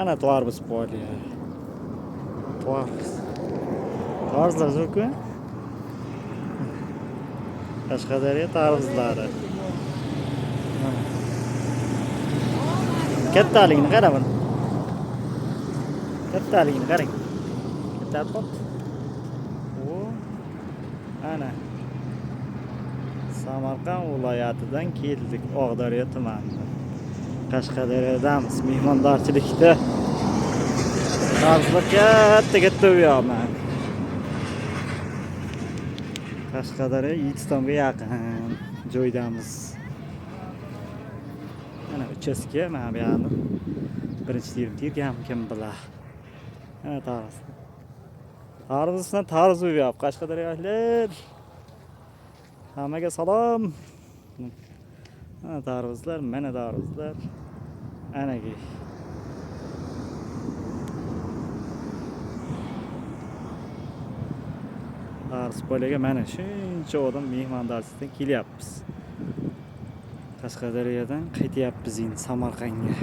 Ana tarvuz bor ya. Tarvuzlar zo'rku. Qashqadaryo tarvuzlari. Kattaligini qara buni. Kattaligini qarang. Katta pot. Ana. Samarqand viloyatidan keldik, Og'daryo tumanidan. Qashqadaryodamiz, mehmondorchilikda. Tarvuzlar katta u yoqman. Qashqadaryo Yetistonga yaqin joydamiz. Ana uchastka, mana bu yerni birinchi tergam kim bilar. Ana tarvuz. Tarvuzdan tarvuz uyab Qashqadaryoliklar. Hammaga salom. Mana tarvuzlar, mana tarvuzlar. Anaga. Tarvuz poliga mana shuncha odam mehmondorchilikdan kelyapmiz. Qashqadaryodan qaytyapmiz endi Samarqandga.